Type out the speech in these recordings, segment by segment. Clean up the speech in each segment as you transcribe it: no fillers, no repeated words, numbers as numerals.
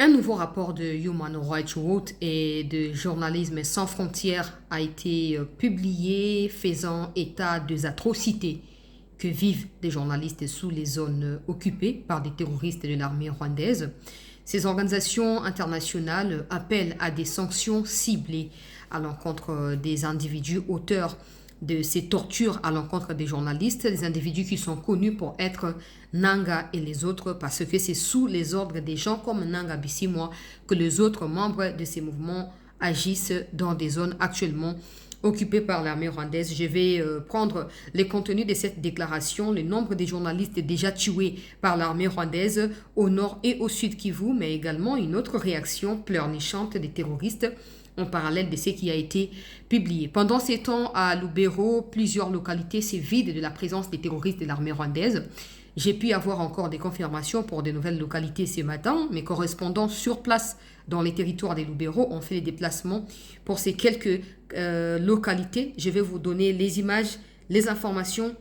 Un nouveau rapport de Human Rights Watch et de Journalisme sans frontières a été publié faisant état des atrocités que vivent des journalistes sous les zones occupées par des terroristes de l'armée rwandaise. Ces organisations internationales appellent à des sanctions ciblées à l'encontre des individus auteurs de ces tortures à l'encontre des journalistes, des individus qui sont connus pour être Nanga et les autres, parce que c'est sous les ordres des gens comme Nanga Bissimwa que les autres membres de ces mouvements agissent dans des zones actuellement occupées par l'armée rwandaise. Je vais prendre les contenus de cette déclaration, le nombre de journalistes déjà tués par l'armée rwandaise au nord et au sud Kivu, mais également une autre réaction pleurnichante des terroristes en parallèle de ce qui a été publié. Pendant ces temps, à Lubero, plusieurs localités se vident de la présence des terroristes de l'armée rwandaise. J'ai pu avoir encore des confirmations pour de nouvelles localités ce matin. Mes correspondants sur place dans les territoires des Lubero ont fait les déplacements pour ces quelques localités. Je vais vous donner les images, les informations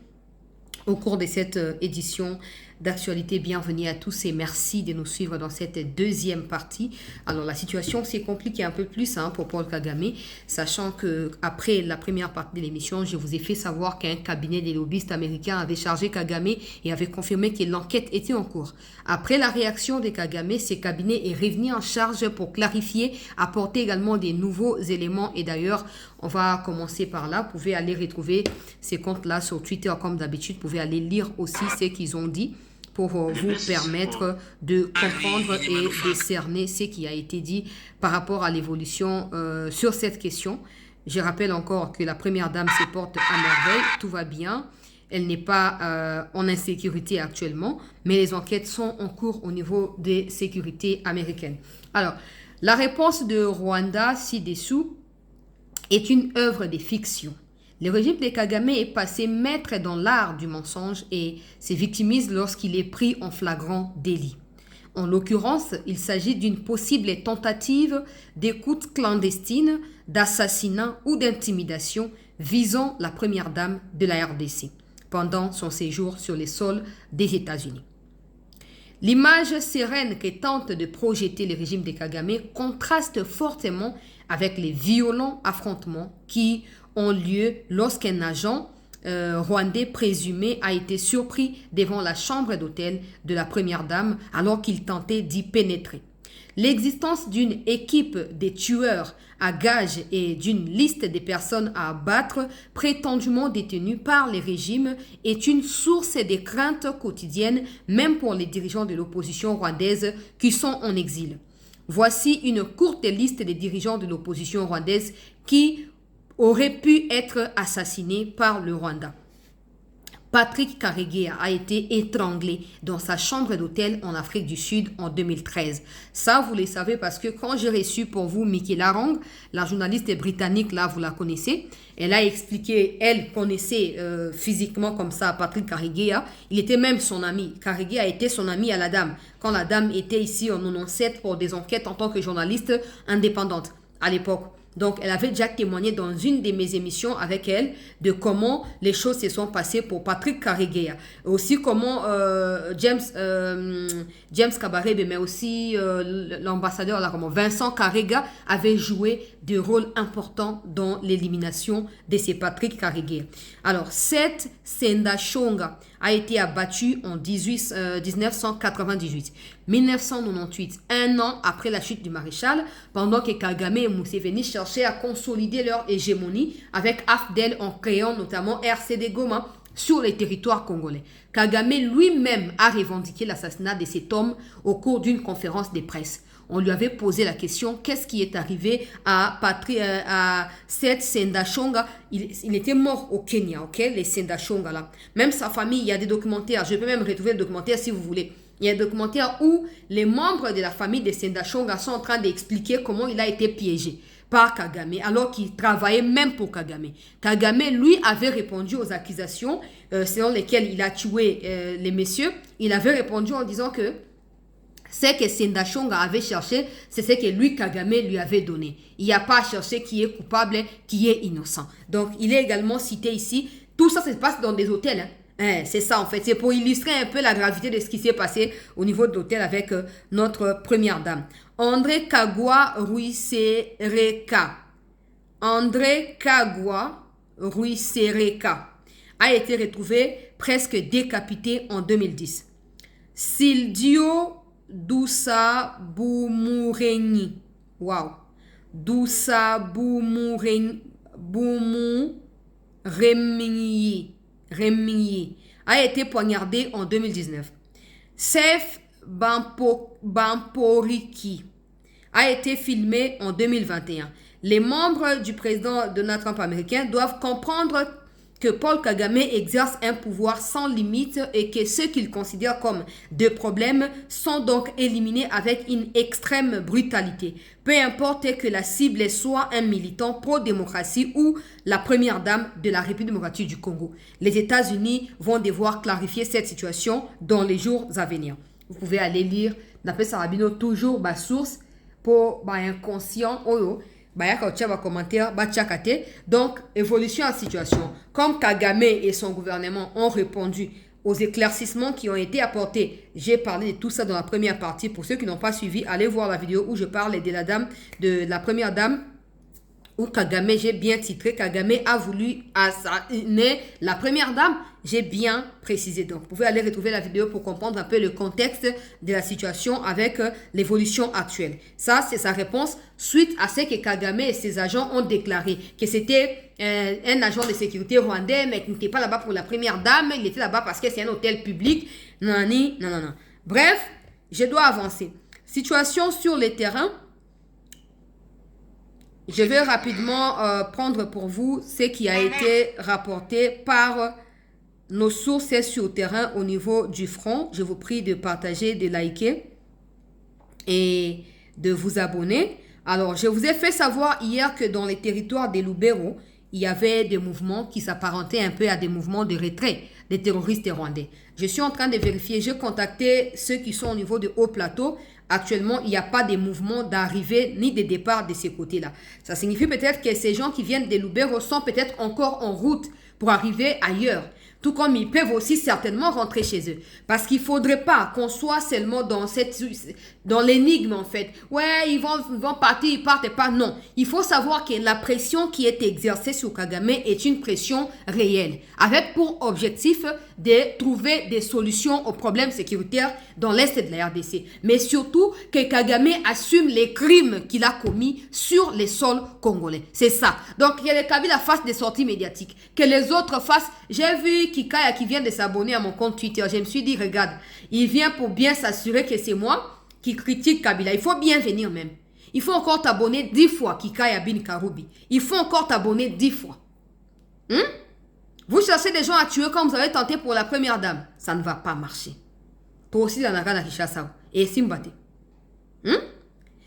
au cours de cette édition d'actualité. Bienvenue à tous et merci de nous suivre dans cette deuxième partie. Alors la situation s'est compliquée un peu plus pour Paul Kagame, sachant que après la première partie de l'émission, je vous ai fait savoir qu'un cabinet des lobbyistes américains avait chargé Kagame et avait confirmé que l'enquête était en cours. Après la réaction de Kagame, ce cabinet est revenu en charge pour clarifier, apporter également des nouveaux éléments et d'ailleurs, on va commencer par là. Vous pouvez aller retrouver ces comptes-là sur Twitter comme d'habitude. Vous pouvez aller lire aussi ce qu'ils ont dit pour vous permettre de comprendre et de cerner ce qui a été dit par rapport à l'évolution sur cette question. Je rappelle encore que la première dame se porte à merveille, tout va bien. Elle n'est pas en insécurité actuellement, mais les enquêtes sont en cours au niveau des sécurités américaines. Alors, la réponse de Rwanda ci-dessous est une œuvre de fiction. Le régime de Kagame est passé maître dans l'art du mensonge et se victimise lorsqu'il est pris en flagrant délit. En l'occurrence, il s'agit d'une possible tentative d'écoute clandestine, d'assassinat ou d'intimidation visant la première dame de la RDC pendant son séjour sur les sols des États-Unis. L'image sereine que tente de projeter le régime de Kagame contraste fortement avec les violents affrontements qui ont lieu lorsqu'un agent rwandais présumé a été surpris devant la chambre d'hôtel de la première dame alors qu'il tentait d'y pénétrer. L'existence d'une équipe de tueurs à gages et d'une liste de personnes à abattre prétendument détenues par les régimes est une source de crainte quotidienne même pour les dirigeants de l'opposition rwandaise qui sont en exil. Voici une courte liste des dirigeants de l'opposition rwandaise qui auraient pu être assassinés par le Rwanda. Patrick Karegeya a été étranglé dans sa chambre d'hôtel en Afrique du Sud en 2013. Ça, vous le savez parce que quand j'ai reçu pour vous Mickey Larong, la journaliste britannique, là, vous la connaissez, elle a expliqué, elle connaissait physiquement comme ça Patrick Karegeya. Il était même son ami. Karegeya était son ami à la dame. Quand la dame était ici en 97 pour des enquêtes en tant que journaliste indépendante à l'époque. Donc, elle avait déjà témoigné dans une de mes émissions avec elle de comment les choses se sont passées pour Patrick Karegeya. Aussi comment James Kabarebe, mais aussi l'ambassadeur, là, comment Vincent Karega avait joué des rôles importants dans l'élimination de ces Patrick Karegeya. Alors, Seth Sendashonga a été abattu en 1998. 1998, un an après la chute du maréchal, pendant que Kagame et Museveni cherchaient à consolider leur hégémonie avec AFDEL en créant notamment RCD Goma sur les territoires congolais. Kagame lui-même a revendiqué l'assassinat de cet homme au cours d'une conférence de presse. On lui avait posé la question, qu'est-ce qui est arrivé à Seth Sendashonga? Il était mort au Kenya, ok, les Sendashonga là. Même sa famille, il y a des documentaires, je peux même retrouver le documentaire si vous voulez. Il y a un documentaire où les membres de la famille de Sendashonga sont en train d'expliquer comment il a été piégé par Kagame, alors qu'il travaillait même pour Kagame. Kagame, lui, avait répondu aux accusations selon lesquelles il a tué les messieurs. Il avait répondu en disant que ce que Sendashonga avait cherché, c'est ce que lui, Kagame, lui avait donné. Il n'y a pas à chercher qui est coupable, qui est innocent. Donc, il est également cité ici. Tout ça se passe dans des hôtels. C'est ça en fait, c'est pour illustrer un peu la gravité de ce qui s'est passé au niveau de l'hôtel avec notre première dame. André Kagwa Ruisereka. André Kagwa Ruisereka a été retrouvé presque décapité en 2010. Sildio Doussa Boumourenyi. Wow. Doussa Boumourenyi. Remigny a été poignardé en 2019. Sef Bamporiki a été filmé en 2021. Les membres du président Donald Trump américain doivent comprendre que Paul Kagame exerce un pouvoir sans limite et que ceux qu'il considère comme des problèmes sont donc éliminés avec une extrême brutalité. Peu importe que la cible soit un militant pro-démocratie ou la première dame de la République démocratique du Congo. Les États-Unis vont devoir clarifier cette situation dans les jours à venir. Vous pouvez aller lire, d'après Sarabino, toujours ma source pour inconscient. Donc, évolution en situation. Comme Kagame et son gouvernement ont répondu aux éclaircissements qui ont été apportés, j'ai parlé de tout ça dans la première partie. Pour ceux qui n'ont pas suivi, allez voir la vidéo où je parle de la première dame, où Kagame, j'ai bien titré, Kagame a voulu assassiner la première dame. J'ai bien précisé. Donc, vous pouvez aller retrouver la vidéo pour comprendre un peu le contexte de la situation avec l'évolution actuelle. Ça, c'est sa réponse suite à ce que Kagame et ses agents ont déclaré. Que c'était un agent de sécurité rwandais, mais qui n'était pas là-bas pour la première dame. Il était là-bas parce que c'est un hôtel public. Non. Bref, je dois avancer. Situation sur le terrain. Je vais rapidement prendre pour vous ce qui a été rapporté par nos sources sur le terrain au niveau du front. Je vous prie de partager, de liker et de vous abonner. Alors, je vous ai fait savoir hier que dans les territoires des Lubero, il y avait des mouvements qui s'apparentaient un peu à des mouvements de retrait des terroristes rwandais. Je suis en train de vérifier. J'ai contacté ceux qui sont au niveau de haut plateau. Actuellement, il n'y a pas de mouvement d'arrivée ni de départ de ces côtés-là. Ça signifie peut-être que ces gens qui viennent des Lubero sont peut-être encore en route pour arriver ailleurs. Tout comme ils peuvent aussi certainement rentrer chez eux. Parce qu'il ne faudrait pas qu'on soit seulement dans l'énigme en fait. Ouais, ils vont partir, ils partent pas. Non, il faut savoir que la pression qui est exercée sur Kagame est une pression réelle. Avec pour objectif de trouver des solutions aux problèmes sécuritaires dans l'Est de la RDC. Mais surtout que Kagame assume les crimes qu'il a commis sur les sols congolais. C'est ça. Donc, il y a les Kabila fassent des sorties médiatiques. Que les autres fassent. J'ai vu Kikaya qui vient de s'abonner à mon compte Twitter. Je me suis dit, regarde, il vient pour bien s'assurer que c'est moi qui critique Kabila. Il faut bien venir même. Il faut encore t'abonner 10 fois, Kikaya Bin Karoubi. Il faut encore t'abonner 10 fois. Vous cherchez des gens à tuer comme vous avez tenté pour la première dame. Ça ne va pas marcher. Toi aussi, dans la gare Kishasa. Et Simbate.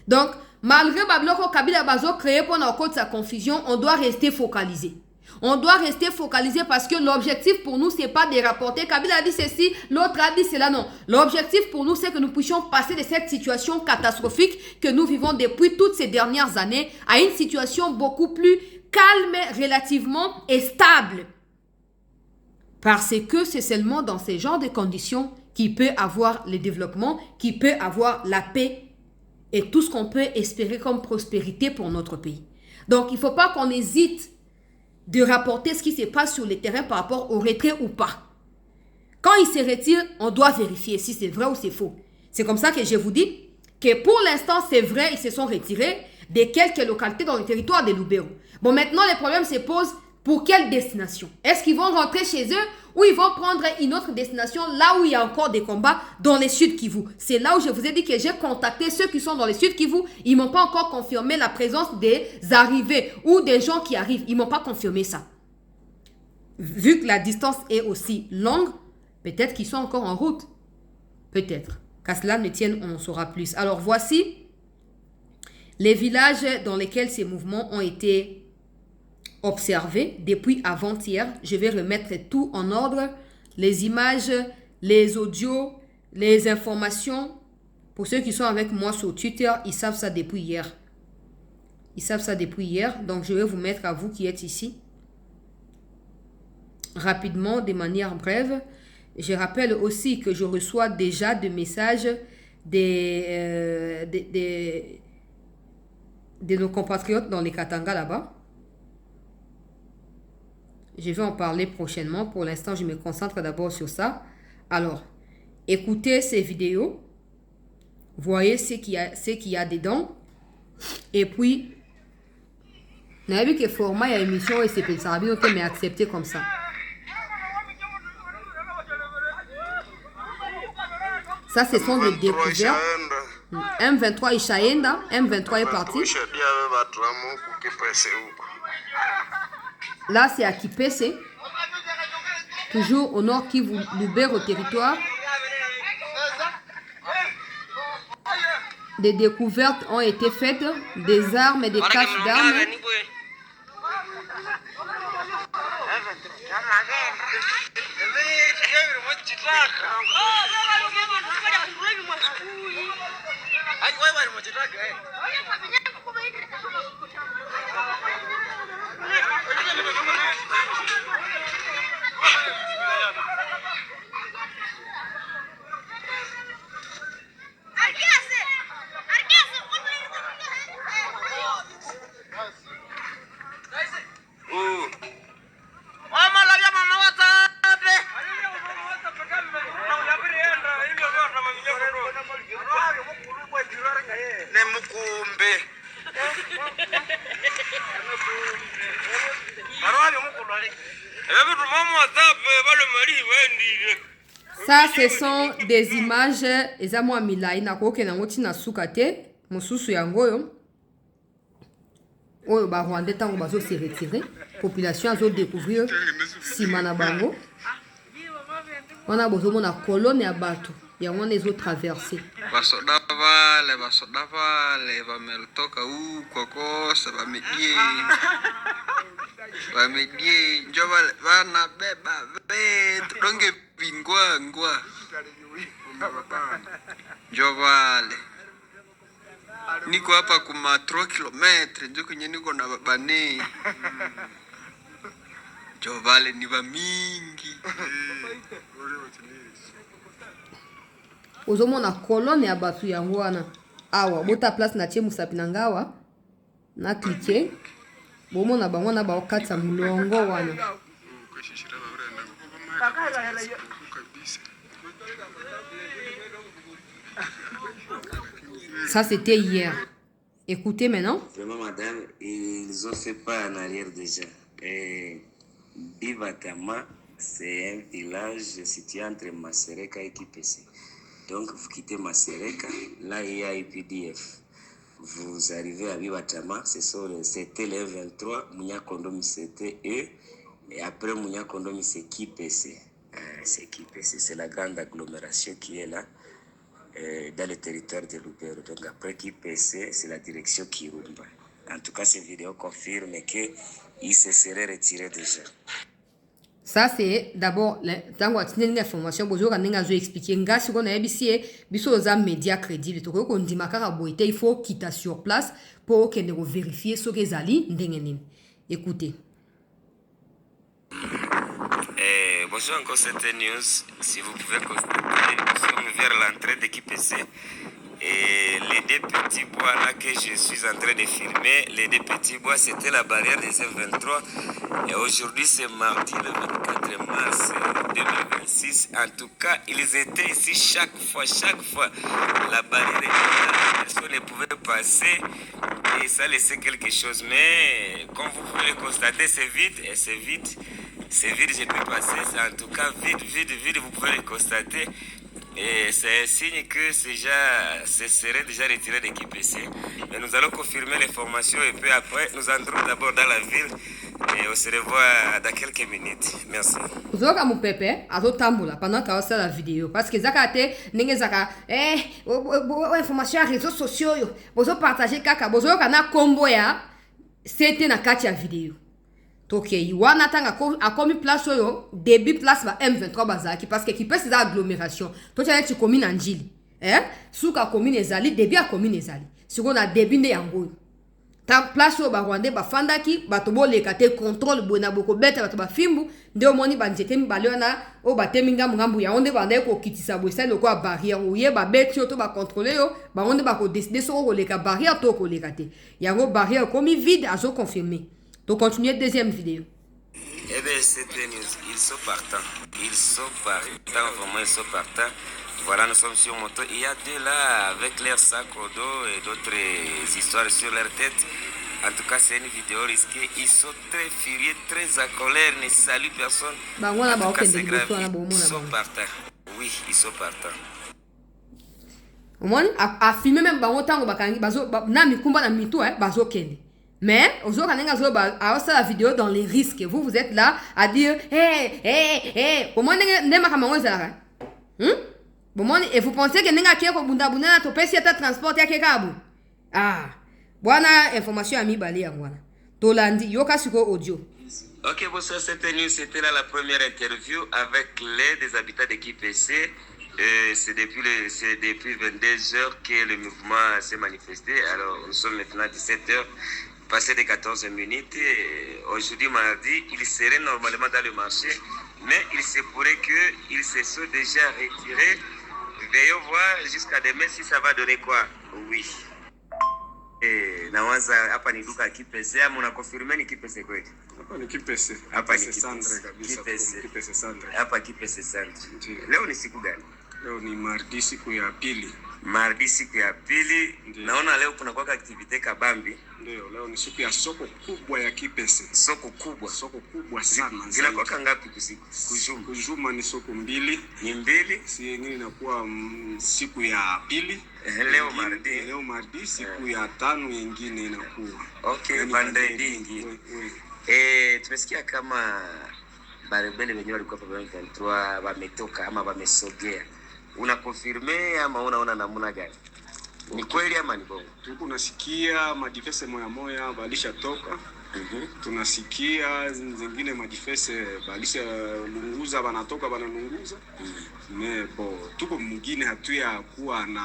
Donc, malgré Babloko Kabila Bazo créé pour nos côtes sa confusion, on doit rester focalisé. On doit rester focalisé parce que l'objectif pour nous, ce n'est pas de rapporter. Kabila a dit ceci, l'autre a dit cela. Non. L'objectif pour nous, c'est que nous puissions passer de cette situation catastrophique que nous vivons depuis toutes ces dernières années à une situation beaucoup plus calme relativement et stable. Parce que c'est seulement dans ces genres de conditions qu'il peut avoir le développement, qu'il peut avoir la paix et tout ce qu'on peut espérer comme prospérité pour notre pays. Donc, il ne faut pas qu'on hésite de rapporter ce qui se passe sur le terrain par rapport au retrait ou pas. Quand ils se retirent, on doit vérifier si c'est vrai ou c'est faux. C'est comme ça que je vous dis que pour l'instant, c'est vrai, ils se sont retirés de quelques localités dans le territoire de Lubero. Bon, maintenant, les problèmes se posent pour quelle destination? Est-ce qu'ils vont rentrer chez eux ou ils vont prendre une autre destination là où il y a encore des combats dans les Sud Kivu? C'est là où je vous ai dit que j'ai contacté ceux qui sont dans les Sud Kivu. Ils ne m'ont pas encore confirmé la présence des arrivées ou des gens qui arrivent. Ils ne m'ont pas confirmé ça. Vu que la distance est aussi longue, peut-être qu'ils sont encore en route. Peut-être. Qu'à cela ne tienne, on en saura plus. Alors voici les villages dans lesquels ces mouvements ont été observé depuis avant-hier. Je vais remettre tout en ordre. Les images, les audios, les informations. Pour ceux qui sont avec moi sur Twitter, ils savent ça depuis hier. Ils savent ça depuis hier. Donc, je vais vous mettre à vous qui êtes ici. rapidement, de manière brève. Je rappelle aussi que je reçois déjà des messages de nos compatriotes dans les Katanga là-bas. Je vais en parler prochainement. Pour l'instant, je me concentre d'abord sur ça. Alors, écoutez ces vidéos. Voyez ce qu'il y a dedans. Et puis, vous avez vu que le format et l'émission et c'est ça mais accepté comme ça. Ça, ce sont des découvertes. M23 Ishaenda. M23 est parti. Là, c'est à Kipese. Toujours au nord Kivu, Lubero territoire. Des découvertes ont été faites, des armes et des caches d'armes. Ça, ce sont des images. Ezamo amila inakoke na ngoti na sukate. Mususu yangoyo. Oyo ba Rwanda tango bazo se retirer. Population azo découvrir Simana Bango. On a besoin de colonne à bateau. Il y a des autres traversées. Basoda vale, vameltoka huko kosa, vamedie, njo vana beba vetu, donge vingwangwa, njo vale. Niko hapa kuma 3 kilometre, njo kwenye niko na babane. Njo vale ni vamingi. Ozomona colonne ya batu yango wana awa bota place na tie musapi na ngawa na cliquer bomona bango na ba okatsa mulongo wana. Ça c'était hier. Écoutez maintenant. Vraiment madame, ils ont fait pas en arrière déjà. Bivatama, c'est un village situé entre Masereka et Kipese. Donc, vous quittez Masereka, là il y a IPDF. Vous arrivez à Bivatama, c'était le 23, Mounia Kondomi c'était eux, et après Mounia Kondomi c'est Kipese. C'est Kipese, c'est la grande agglomération qui est là, dans le territoire de Lubero. Donc après Kipese, c'est la direction Kirumba. En tout cas, cette vidéo confirme qu'il se serait retiré déjà. Ça c'est d'abord tango atineli information bozo ka ninga zo expliquer ngasi ko na ebisie biso za média crédible to ko ndima kaka boite il faut quitter sur place pour que ne vérifier ce que zali ndenge nini. Écoutez. Bonjour encore cette news, si vous pouvez constater, nous sommes vers l'entrée de Kipese. Et les deux petits bois là que je suis en train de filmer, les deux petits bois c'était la barrière des M23. Et aujourd'hui c'est mardi le 24 mars 2026. En tout cas, ils étaient ici chaque fois. La barrière était là, personne ne pouvait passer. Et ça laissait quelque chose. Mais comme vous pouvez le constater, c'est vide. Et c'est vide, je peux passer. C'est en tout cas vide, vous pouvez le constater. Et c'est signe que ce serait déjà retiré de Kipese. Mais nous allons confirmer l'information et puis après, nous entrons d'abord dans la ville et on se revoit dans quelques minutes. Merci. Zoka mupepe azotambula pendant que ça la vidéo parce que zakate ninge zaka information à réseaux sociaux yo bozo partager kaka bozo kana combo ya c'était na kati ya vidéo. Ok, wana tanga a commis place oyo début place ba M23 bazaki parce que qui peut ces agglomération. Toi tu as tu commune Anjili. Souka commune ezali début a commune ezali. Siko na début nde yango. ta place oyo barwandais bafandaki bato boleka te contrôle boye na bokobeta bato bafimbu nde omoni banzete mibale wana oyo batemi ngambu yango nde bandaki kokitisa boye esali lokola barrière oye babeti yo to bacontrôle yo bango nde bakodeside soko okoleka barrière to okoleka te yango barrière ekomi vide azoconfirme tocontinue deuxième vidéo. Eh bien, c'était news. Ils sont partants. Ils sont partants, vraiment, ils sont partants. Voilà, nous sommes sur moto. Il y a deux là avec leur sac au dos et d'autres histoires sur leur tête. En tout cas, c'est une vidéo risquée. Ils sont très furieux, très en colère, ne saluent personne. En tout cas, c'est grave. Ils sont partants. Oui, ils sont partants. Omoni a filmé même bango tango bakangi bazo na mikumba na mito bazo kende. Mais aujourd'hui la vidéo dans les risques. Vous êtes là à dire comment ne makamango ezalaka? Et vous pensez que nenga kieko bunda bunda to pesi ata transport ya kekabu? Ah. Bwana information ami bale ya bwana. Tolandi yoka siko audio. Ok, bonsoir, c'était là la première interview avec les des habitants de KPC. C'est depuis 22 heures que le mouvement s'est manifesté. Alors, nous sommes maintenant à 17 heures, passé de 14 minutes. Aujourd'hui, mardi, ils seraient normalement dans le marché, mais il se pourrait qu'ils se sont déjà retirés. Veillons voir jusqu'à demain si ça va donner quoi. Oui. Nawaza hapa ni duka KPC ama unakonfirme ni KPC kweli? Hapa ni KPC. Hapa ni Sandre kabisa. KPC Sandre. Hapa KPC Sandre. Leo ni siku gani? Leo ni mardi, siku ya pili. Mardi, siku ya pili. Naona leo kuna kwa activite kabambi. Ndio, leo ni siku ya soko kubwa ya KPC. Soko kubwa. Soko kubwa sana. Zinakuwa ngapi kusiku? Kujuma. Kujuma ni soko mbili. Ni mbili. Si nyingine inakuwa siku ya pili. Leo mardi. Leo mardi, siku ya tano nyingine inakuwa. Okay, vendredi nyingine. Tumesikia kama barebele wenyewe walikuwa pa 23 wametoka ama wamesogea. Unakonfirme ama unaona namna gani? Ni kweli ama ni bongo? Tuko nasikia madifese moya walishatoka. Tunasikia zingine madifese balisha lunguza wanatoka wanalunguza. Bo tuko mwingine hatuya kuwa na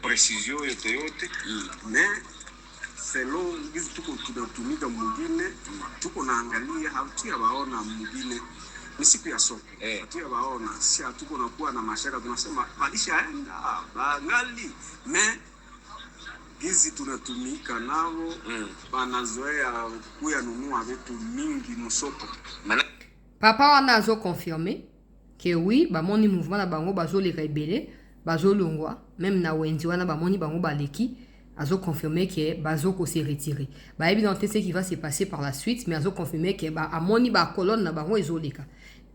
precision yote. Selo hizi tuko tunatumika mwingine, tuko naangalia hatuya waona mwingine. Ni siku ya soko. Hatuya waona, si hatuko nakuwa na mashaka tunasema balishaenda bangali. Gizi tunatumika nao banazoea kuya nunua vitu mingi msoko. Papa wana azo confirmer que oui, bamoni mouvement na bango bazo leka ebele, bazo longwa, même na wenzi wana bamoni bango baleki, azo confirmer que bazo ko se retirer. Ba évidemment ce qui va se passer par la suite, mais azo confirmer que ba amoni ba colonne na bango ezoleka.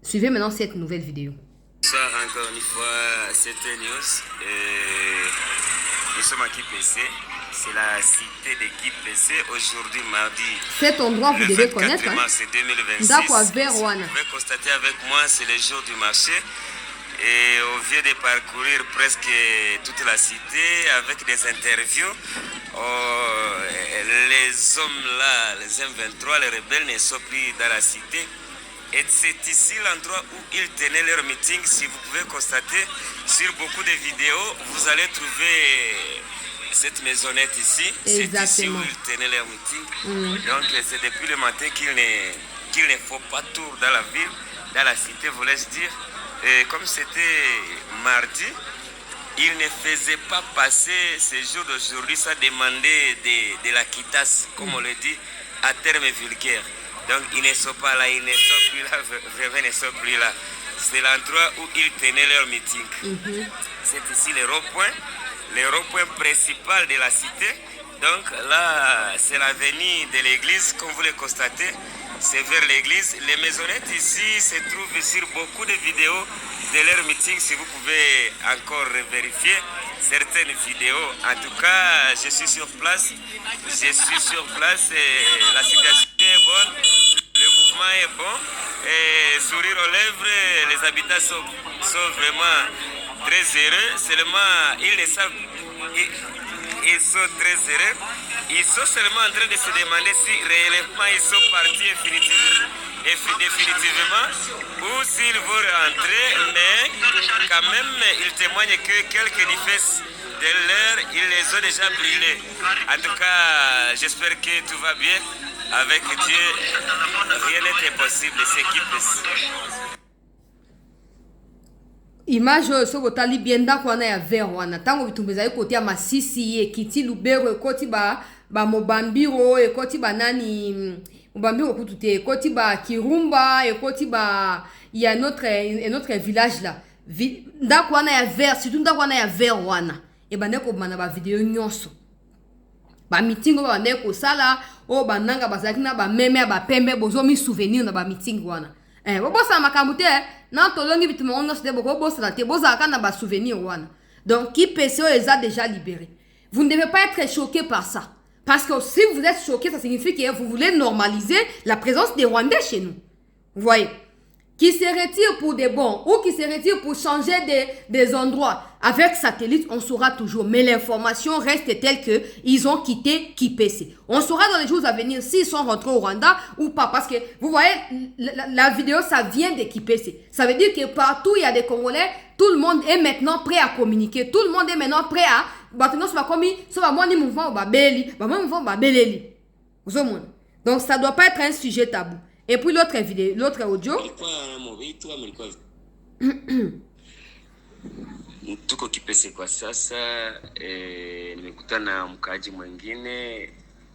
Suivez maintenant cette nouvelle vidéo. Bonsoir encore une fois, c'était news. Nous sommes à KPC. C'est la cité de KPC aujourd'hui mardi. Cet endroit vous devez connaître. Mars 2026. Vous pouvez constater avec moi, c'est le jour du marché. Et on vient de parcourir presque toute la cité avec des interviews. Les hommes là, les M23, les rebelles ne sont plus dans la cité. Et c'est ici l'endroit où ils tenaient leur meeting. Si vous pouvez constater sur beaucoup de vidéos, vous allez trouver cette maisonnette ici. C'est ici où ils tenaient leur meeting. Donc c'est depuis le matin qu'il ne faut pas tour dans la ville, dans la cité, voulais-je dire. Et comme c'était mardi, ils ne faisaient pas passer ce jour d'aujourd'hui, ça demandait de la quittasse, comme on le dit, à terme vulgaire. Donc ils ne sont pas là, ils ne sont plus là, vraiment ils ne sont plus là. C'est l'endroit où ils tenaient leur meeting. C'est ici le rond-point principal de la cité. Donc là, c'est l'avenue de l'église, comme vous le constatez, c'est vers l'église. Les maisonnettes ici se trouvent sur beaucoup de vidéos de leur meeting, si vous pouvez encore vérifier certaines vidéos. En tout cas, je suis sur place et la situation est bonne, le mouvement est bon, et sourire aux lèvres, les habitants sont vraiment très heureux, seulement ils ne savent, ils sont très heureux, ils sont seulement en train de se demander si réellement ils sont partis définitivement ou s'ils vont rentrer, mais quand même ils témoignent que quelques l'heure, ils les ont déjà brûlés. En tout cas, j'espère que tout va bien. Avec Dieu, rien n'est impossible. C'est qui peut. Image oyo soki otali bien ndako wana ya vert wana ntango bitumba ezali kote ya Masisi ekiti Lubero ekoti bamobambiro ekoti banani mobambiro kutu te ekoti Kirumba ekoti ya notre village là ndako wana ya vert surtout ndako wana ya vert wana ebandeki kobima na bavideo nyonso bamiting oyo babandeki kosala oyo bananga bazalaki na bameme ya bapembe bozomi souvenir na bamiting wana bobosala makambo te na tolongi bituma ngo nyonso te bokobosala te bozalaka na basouvenir wana donc kipese oyo eza déjà libéré. Vous ne devez pas être choqué par ça parce que si vous êtes choqué ça signifie que vous voulez normaliser la présence des Rwandais chez nous. Vous voyez, qui se retire pour des bons ou qui se retire pour changer des endroits. Avec satellite, on saura toujours. Mais l'information reste telle que ils ont quitté Kipese. On saura dans les jours à venir s'ils sont rentrés au Rwanda ou pas. Parce que, vous voyez, la vidéo, ça vient de Kipese. Ça veut dire que partout, il y a des Congolais. Tout le monde est maintenant prêt à communiquer. Tout le monde est maintenant prêt à... Donc, ça ne doit pas être un sujet tabou. Et puis l'autre vidéo, l'autre audio. Tuko Kipese kwa sasa, nimekutana mkaaji mwingine.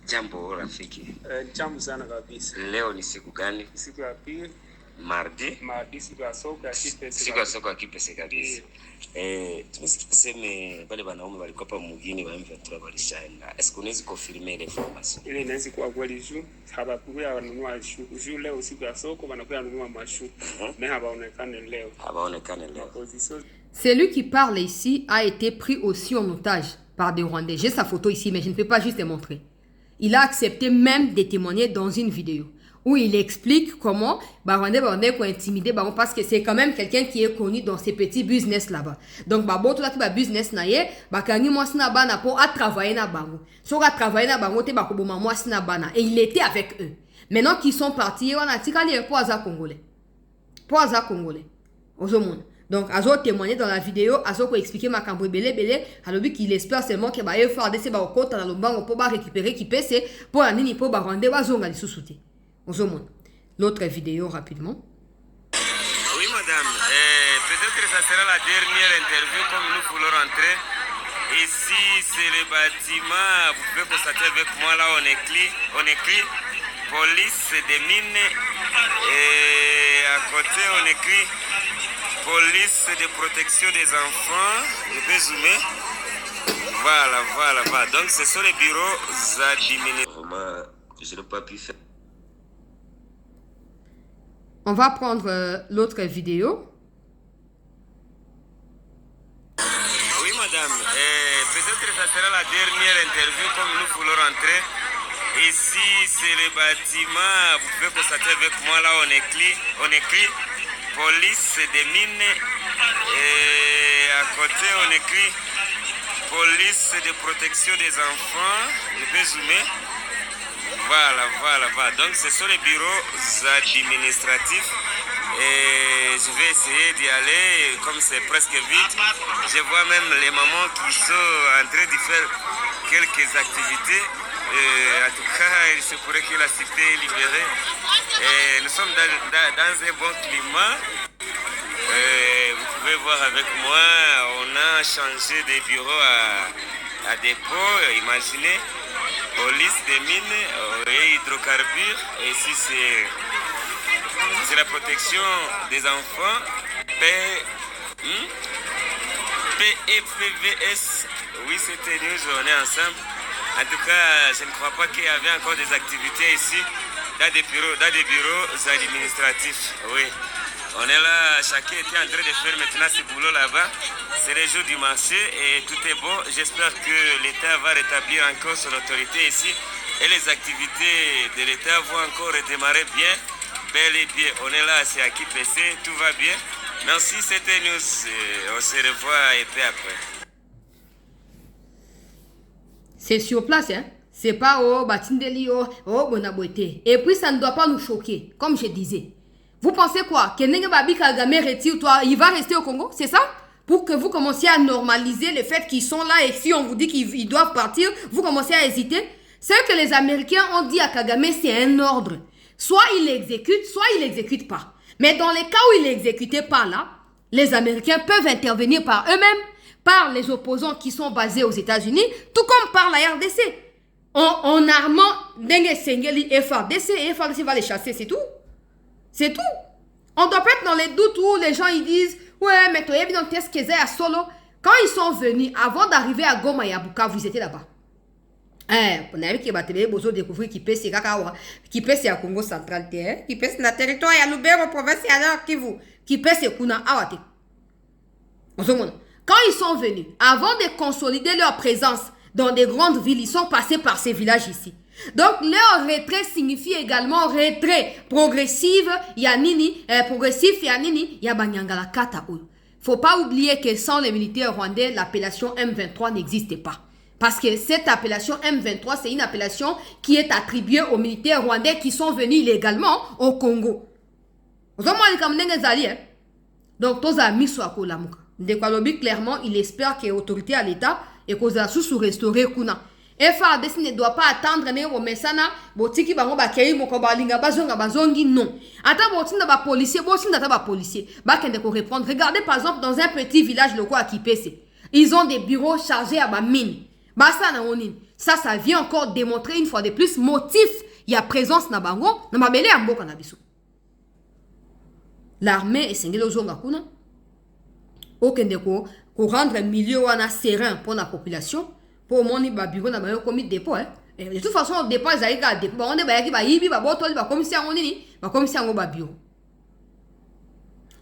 Jambo rafiki. Jambo sana kabisa. Leo ni siku gani? Siku ya pili. Mardi. Siku ya soko ya Kipese. Siku ya soko ya Kipese kabisa. Tumesikia tuseme wale wanaume walikuwa hapa mjini wa M23 walishaenda. Est-ce qu'on est confirmer les informations? Ile inaweza kuwa kweli juu habakuwa wanunua juu leo siku ya soko wanakuwa wanunua mashu. Mais habaonekane leo. Habaonekane leo. Celui qui parle ici a été pris aussi en otage par des Rwandais. J'ai sa photo ici, mais je ne peux pas juste te montrer. Il a accepté même de témoigner dans une vidéo où il explique comment Rwandais ont intimidé parce que c'est quand même quelqu'un qui est connu dans ces petits business là-bas. Donc, tout la business naie, kangi mwasina bana pour à travailler na bango. So à travailler na bango te bakoboma mwasina bana et il était avec eux. Maintenant qu'ils sont partis, on a tikali pour aza congolais. Pour aza congolais. Aux hommes. Donc, Azo témoigné dans la vidéo, Azo ko expliqué ma cambre belé, alobi qu'il espère seulement que ba effort de se ba okota na lombango pour ba récupérer qui pèse pour anini pour ba rwandais ba zonga li susute. L'autre vidéo rapidement. Oui madame, peut-être que ça sera la dernière interview comme nous voulons rentrer. Ici c'est le bâtiment, vous pouvez constater avec moi là on écrit police des mines et à côté on écrit police de protection des enfants. Je peux zoomer. Voilà. Donc ce sont les bureaux administratifs. Je n'ai pas pu faire. On va prendre l'autre vidéo. Oui madame, peut-être que ça sera la dernière interview comme nous voulons rentrer. Ici c'est le bâtiment, vous pouvez constater avec moi là on écrit police des mines et à côté on écrit police de protection des enfants. Je peux zoomer. Voilà. Donc ce sont les bureaux administratifs et je vais essayer d'y aller comme c'est presque vite. Je vois même les mamans qui sont en train de faire quelques activités. En tout cas, il se pourrait que la cité est libérée. Et nous sommes dans un bon climat. Vous pouvez voir avec moi, on a changé de bureau à dépôt. Imaginez. Police des mines et hydrocarbures. Et ici c'est la protection des enfants. PEPVS. Oui, c'était nous, on est ensemble. En tout cas, je ne crois pas qu'il y avait encore des activités ici dans des bureaux administratifs. Oui. On est là, chacun était en train de faire maintenant ce boulot là-bas. C'est le jour du marché et tout est beau. J'espère que l'État va rétablir encore son autorité ici et les activités de l'État vont encore redémarrer bien, bel et bien. On est là, c'est à Kipese, tout va bien. Merci, c'était News. On se revoit et puis après. C'est sur place, hein. C'est pas Batindeli, Bonabote. Et puis ça ne doit pas nous choquer, comme je disais. Vous pensez quoi? Que Nenge Babi Kagame retire toi, il va rester au Congo? C'est ça? pour que vous commenciez à normaliser le fait qu'ils sont là et si on vous dit qu'ils doivent partir, vous commencez à hésiter. C'est que les Américains ont dit à Kagame, c'est un ordre. Soit il l'exécute, soit il l'exécute pas. Mais dans les cas où il l'exécutait pas là, les Américains peuvent intervenir par eux-mêmes, par les opposants qui sont basés aux États-Unis, tout comme par la RDC. En armant Dengue Sengeli et FARDC, et FARDC va les chasser, c'est tout. C'est tout. On doit pas être dans les doutes où les gens ils disent ouais, mais toi, évidemment, qu'est-ce qu'ils à Solo? Quand ils sont venus, avant d'arriver à Goma et à Bukavu, vous étiez là-bas. On a vu qu'il va découvrir qui peut c'est à Congo central, qui peut c'est le territoire, il y a Lubero, province, il y a Kivu, qui peut c'est Kuna Awate. Quand ils sont venus, avant de consolider leur présence dans des grandes villes, ils sont passés par ces villages ici. Donc, leur retrait signifie également retrait progressif, progressif, Banyangala Kata. Faut pas oublier que sans les militaires rwandais, l'appellation M23 n'existe pas. Parce que cette appellation M23, c'est une appellation qui est attribuée aux militaires rwandais qui sont venus illégalement au Congo. Donc, tous amis sont à Kolamuka. Clairement, il espère que l'autorité à l'État et que ça sous restaurer Kuna. FARDC ne doit pas attendre au mesana botiki bango bakei moko balinga bazonga bazongi non. Ata botinda ba policier botinda ta ba policier ba kende ko répondre. Regardez par exemple dans un petit village local à Kipese. Ils ont des bureaux chargés à ba mine. Ba ça na onine. Ça vient encore démontrer une fois de plus motif il y a présence na bango na mabele ya mboka na biso. L'armée est sengelo zonga kuna. Okende ko rendre milieu wana serein pour la population. Pour mon bureau na bayo commis dépôt de toute façon au dépôt ils arrivent à dépôt on est ba yaki ba yibi ba botoli ba commissaire nini ba commissaire ngo ba bureau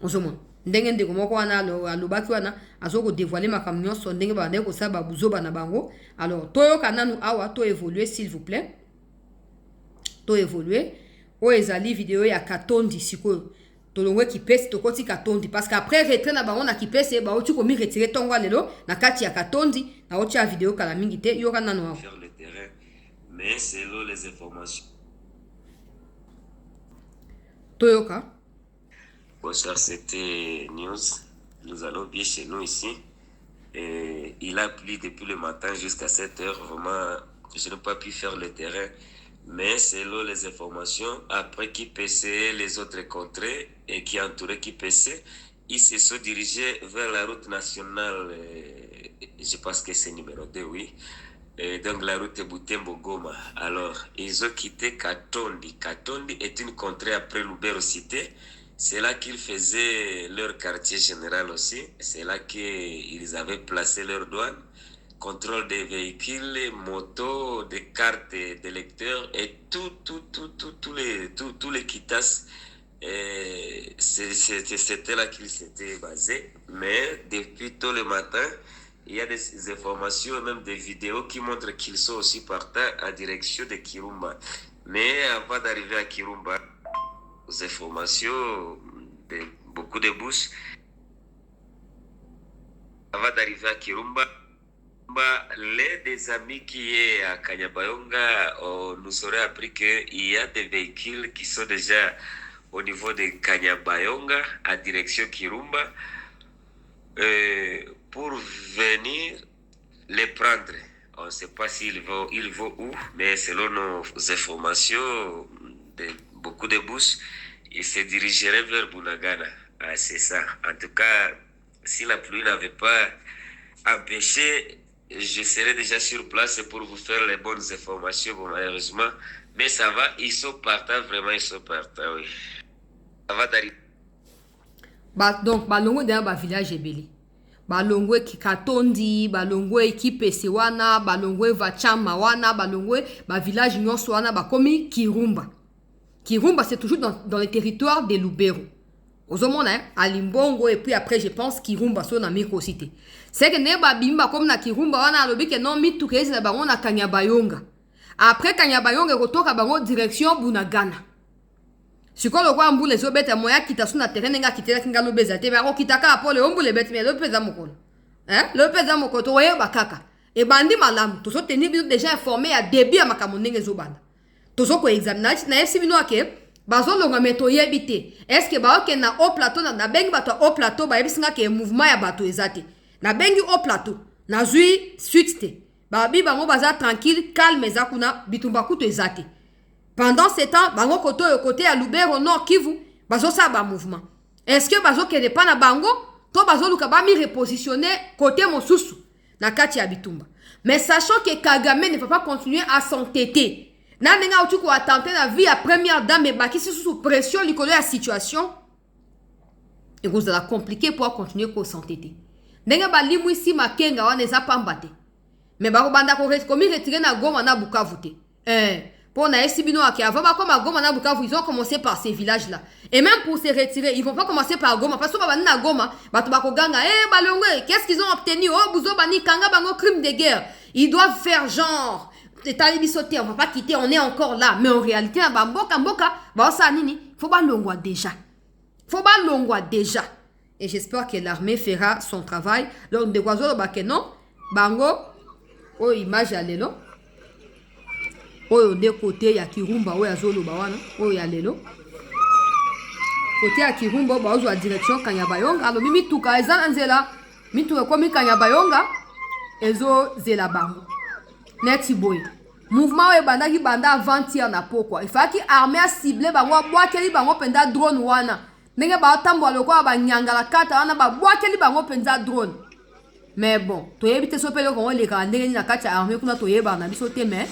ozomo ndenge ndeko moko wana alobaki wana azoko dévoiler makambo nyonso ndenge ba ndeko sa ba buzoba na bango. Alors toyo kananu awa to évoluer s'il vous plaît to évoluer o ezali vidéo ya Katondi sikoyo tolongwe Kipese tokoti Katondi parce qu'après retrait na bango na Kipese ba oti komi retirer tongo lelo na kati ya Katondi na oti ya vidéo kala mingi te yoka nano faire le terrain mais selon les informations toyoka. Bonsoir, c'était News. Nous allons bien chez nous ici. Et il a plu depuis le matin jusqu'à 7 heures. Vraiment, je n'ai pas pu faire le terrain. Mais selon les informations, après Kipese, les autres contrées et qui entouraient Kipese, ils se sont dirigés vers la route nationale, je pense que c'est numéro 2, oui. Et donc la route Butembo-Goma. Alors, ils ont quitté Katondi. Katondi est une contrée après Lubero Cité. C'est là qu'ils faisaient leur quartier général aussi. C'est là qu'ils avaient placé leur douane. Contrôle des véhicules, motos, des cartes de lecteurs et tous les quitas. C'était là qu'ils s'étaient basés. Mais depuis tôt le matin, il y a des informations, même des vidéos qui montrent qu'ils sont aussi partis en direction de Kirumba. Mais avant d'arriver à Kirumba, aux informations de beaucoup de bouches, avant d'arriver à Kirumba, les des amis qui est à Kanyabayonga, nous auraient appris qu'il y a des véhicules qui sont déjà au niveau de Kanyabayonga à direction Kirumba pour venir les prendre. On ne sait pas s'ils vont où, mais selon nos informations de beaucoup de bouches, ils se dirigeraient vers Bunagana. Ah, c'est ça. En tout cas, si la pluie n'avait pas empêché, je serais déjà sur place pour vous faire les bonnes informations, bon, malheureusement. Mais ça va, ils sont partants, vraiment, ils sont partants, oui. Ça va d'arriver. Donc, balongo dans ba village ebeli. Balongo Katondi, balongo Kipese wana, balongo Vachama wana, balongo ba village nyonso wana ba komi Kirumba. Kirumba, c'est toujours dans les territoires de Lubero. Aux hommes, à Limbongo, et puis après, je pense Kirumba, so na Micro-Cité. C'est que neba bimba comme na Kirumba, on a lobi que non, mitu kezi na bango na Kanyabayonga. Après Kanyabayonga, rotoka bango direction Bunagana. Si quoi le quoi ambu les obètes moya kita suna terrain nga kitela kinga no bezate, mais ro kitaka apole ombu les bêtes mais le pesa mokolo. Le pesa mokolo to ye bakaka. Et bandi malam, to so tenir déjà informé à début à makamonenge zobanda. To so ko examiner na esi bino ake bazo longa meto yebite est-ce que ba ok na au plateau na bengi bato au plateau ba yebisinga ke mouvement ya bato ezate na bengi au plateau na zui suite te babi bango baza tranquille calme ezakuna bitumba kuto ezate pendant ce temps bango côté ya Lubero Nord Kivu bazo sa ba mouvement est-ce que bazo kende pa na bango to bazo luka ba mi repositionner côté mosusu na kati ya bitumba mais sachant que Kagame ne peut pas continuer à s'entêter na nenga uti ko attenter la vie à première dame et baki sous pression likolo ya situation et vous allez compliqué pour continuer ko s'entêter nenga ba limu ici makenga wana eza pambate mais ba ko banda ko retirer na Goma na Bukavu te pour na esibino aki avant ba comme Goma na Bukavu ils ont commencé par ces villages là et même pour se retirer ils vont pas commencer par Goma parce que ba na Goma ba to ba ko ganga balongwe qu'est-ce qu'ils ont obtenu buzo bani kanga bango crime de guerre ils doivent faire genre sauter, on va pas quitter, on est encore là. Mais en réalité, faut pas l'ongwa déjà. Faut pas l'ongwa déjà. Et j'espère que l'armée fera son travail. Donc, de quoi non, bango, oh, image à l'élo. Oh, de côté, il y a Kirumba, oh, il y a Zolo, oh, il y a l'élo. Côté ya Kirumba, bah, la direction Kanyabayonga. Alors, mimi tuka, ezan anzela. Mi tuka komi Kanyabayonga. Ezo zela bango. Neti boy. Mouvement e banda ki banda avant-hier na pokwa. Il faut que armée a ciblé bango boakeli bango penda drone wana. Ndenge ba tambo lokwa ba nyangala kata wana ba boakeli bango penda drone. Mais bon, to yebite sopelo ko le ka ndenge ni na kati armée kuna to yeba na biso te mais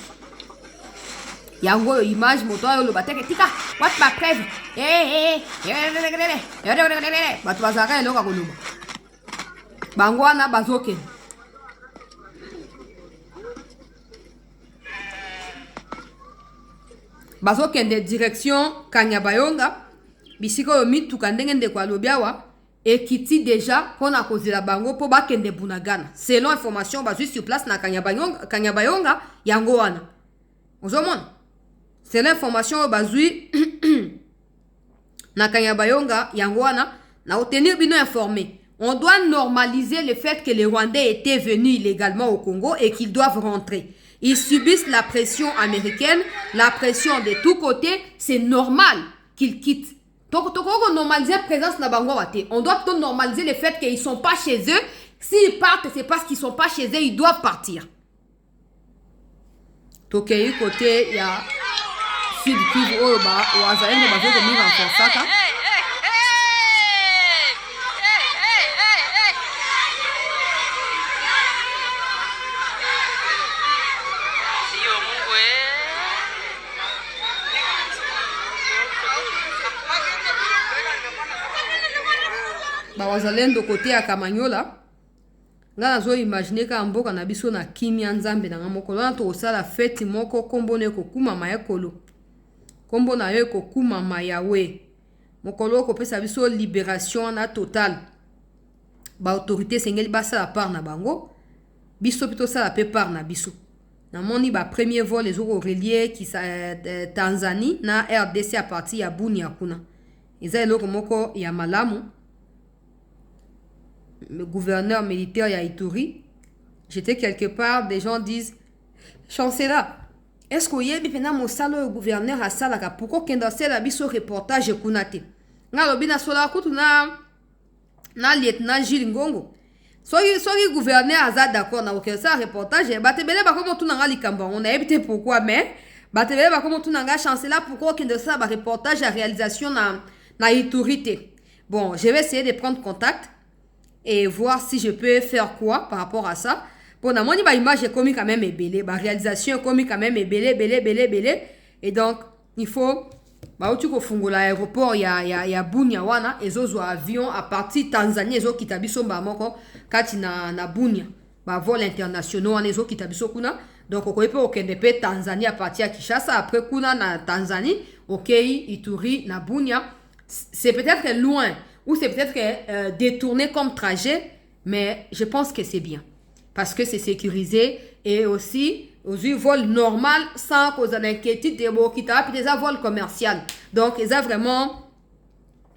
yango image moto yo lo bateke tika what ma preuve batu bazaka eloka koluba bango wana bazoke bazokende direction Kanyabayonga bisiko yo mituka ndenge ndeko alobiawa ekiti déjà pona kozela bango po bakende Bunagana selon information bazui sur place na Kanyabayonga yango wana ozomona c'est l'information bazui na Kanyabayonga yango wana na obtenir bino informé. On doit normaliser le fait que les Rwandais étaient venus illégalement au Congo et qu'ils doivent rentrer. Ils subissent la pression américaine, la pression de tous côtés. C'est normal qu'ils quittent. Donc, on normaliser la présence de Bango. On doit plutôt normaliser le fait qu'ils ne sont pas chez eux. S'ils partent, c'est parce qu'ils ne sont pas chez eux. Ils doivent partir. Donc, côté, il y a Sud Kivu, ou Azaïne, il y a wazalendo côté ya Kamanyola nga nazo imaginer ka mboka na biso na kimia nzambe na mokolo na to sala fête moko kombone ko kuma mayekolo kombo na yo ko kuma mayawe mokolo ko pesa biso libération na total ba autorité sengeli basa part na bango biso pito sala pe part na biso na moni ba premier vol les jours reliés qui Tanzanie na RDC à partir ya Bunia kuna eza eloko moko ya malamu. Le gouverneur militaire ya Ituri, j'étais quelque part, des gens disent chancelier, est-ce que yebi pena mo salo gouverneur a salaka pourquoi kenda sela biso reportage kunate nga lobina sola kutu na lieutenant Gilles Ngongo soki gouverneur aza d'accord na oke sa reportage batebele ba komo tuna nga likamba on a évité pourquoi mais batebele ba komo tuna nga chancelier pourquoi kenda sa ba reportage à réalisation na Ituri te. Bon, je vais essayer de prendre contact et voir si je peux faire quoi par rapport à ça. Pour la monnaie, image est comme quand même ébélé, la réalisation est comme quand même ébélé. Et donc, il faut, bah, tu peux faire l'aéroport, il y a Bunia wana, et zo avion à partir Tanzanie, et zo kitabiso mbamoko, kati na Bunia, bah, vol international, et zo kitabiso kuna. Donc, on peut okende Tanzanie à partir de Kinshasa, après kuna na Tanzanie, ok, Ituri, na Bunia. C'est peut-être loin. Ou c'est peut-être détourné comme trajet, mais je pense que c'est bien. Parce que c'est sécurisé et aussi, aux vols normal, sans cause d'inquiétude, des vols commerciaux. Donc, c'est vraiment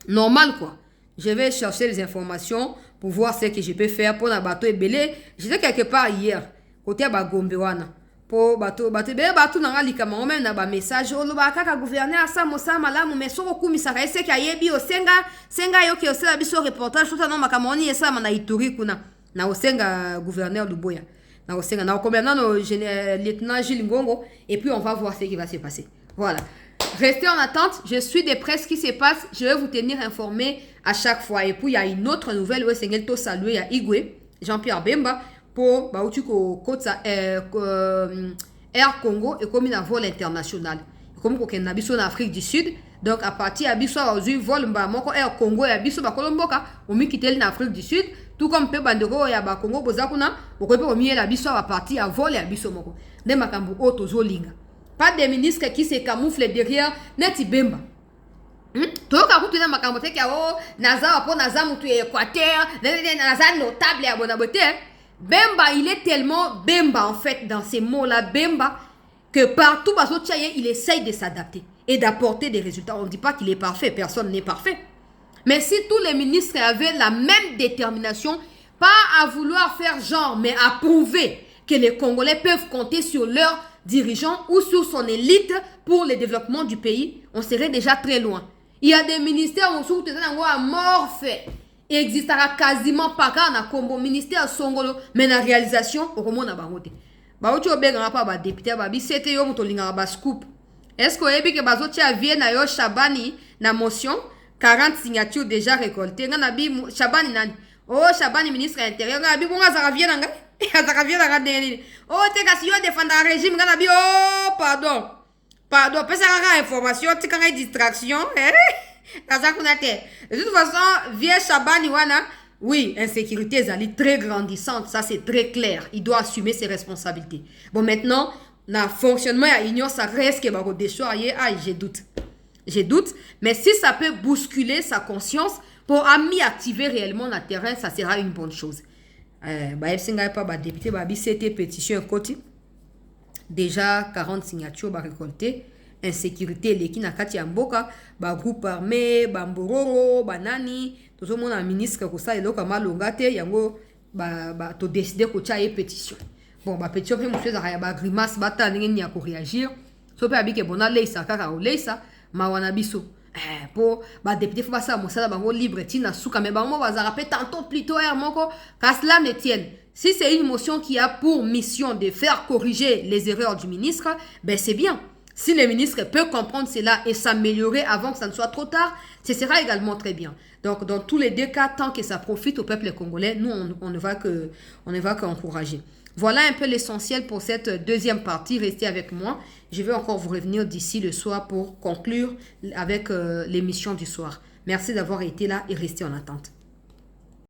normal, quoi. Je vais chercher les informations pour voir ce que je peux faire pour un bateau ébélé. J'étais quelque part hier, côté Bagombewana. Po bato nanga likama o même na ba message o loba kaka gouverneur sa mosa malamu mais soko kumisaka ese ka yebi o senga yo ki osela biso reportage tout non makamoni esa na Ituri kuna na osenga gouverneur Luboya na osenga na commandant no lieutenant Gilles Ngongo et puis on va voir ce qui va se passer. Voilà. Restez en attente, je suis de près ce qui se passe, je vais vous tenir informé à chaque fois. Et puis il y a une autre nouvelle où c'est to saluer à Igwe, Jean-Pierre Bemba pour Air Congo et comme il a un vol international. Comme qu'on a en Afrique du Sud, donc à partir de Abisso aujourd'hui vol Air Congo et Abisso Colomboka, on mi quitter l'Afrique du Sud, tout comme pe bandero ya ba Congo bozakuna, on peut pas mieux Abisso à partir à vol et Abisso moko. De makambu auto zolinga. Pas des ministres qui se camouflent derrière Neti Bemba. Toka kutuna makambo teke o naza po naza mutu Équateur, naza notable ya bonabote. Bemba, il est tellement Bemba en fait dans ces mots-là, Bemba, que partout il essaye de s'adapter et d'apporter des résultats. On ne dit pas qu'il est parfait, personne n'est parfait. Mais si tous les ministres avaient la même détermination, pas à vouloir faire genre, mais à prouver que les Congolais peuvent compter sur leurs dirigeants ou sur son élite pour le développement du pays, on serait déjà très loin. Il y a des ministères où on a mort fait. Il existera quasiment pas quand on a combo ministère Songolo, mais la réalisation, au moment na bangote. Ba ocho benga pa ba député ba bi c'était yo mutolinga ba scoop. Est-ce que ebi ke bazochi avie na yo Shabani na motion 40 signatures déjà récoltées. Ngana bi Shabani nani? Oh Shabani ministre intérieur ngana bi bonga za vient nga. Ça vient la deni. Oh te ka si yo défendre le régime ngana bi oh pardon. Pardon, pesa ka information, ti ka distraction, de toute façon, vieux Shabani wana, oui, insécurité est très grandissante, ça c'est très clair. Il doit assumer ses responsabilités. Bon, maintenant, le fonctionnement à l'union, ça reste que va déchoyer. Ah, j'ai doute. J'ai doute, mais si ça peut bousculer sa conscience pour activer réellement le terrain, ça sera une bonne chose. Député, c'était pétition côté. Déjà 40 signatures récoltées. Insécurité leki na kati ya mboka ba groupe armé ba mbororo banani tout monde un ministre ko sa eloka malonga te yango ba to décider ko tia pétition. Bon ba pétition pe monsieur za ya ba grimace bata ndenge ya ko réagir so pe abike bona leisa kaka o leisa ma wana biso pour ba député faut pas ça mosala bango libre tina suka mais bango ba za rappeler tantôt plutôt moko ka cela ne tienne. Si c'est une motion qui a pour mission de faire corriger les erreurs du ministre, ben c'est bien. Si le ministre peut comprendre cela et s'améliorer avant que ça ne soit trop tard, ce sera également très bien. Donc, dans tous les deux cas, tant que ça profite au peuple congolais, nous, on ne va qu'encourager. Voilà un peu l'essentiel pour cette deuxième partie. Restez avec moi. Je vais encore vous revenir d'ici le soir pour conclure avec l'émission du soir. Merci d'avoir été là et restez en attente.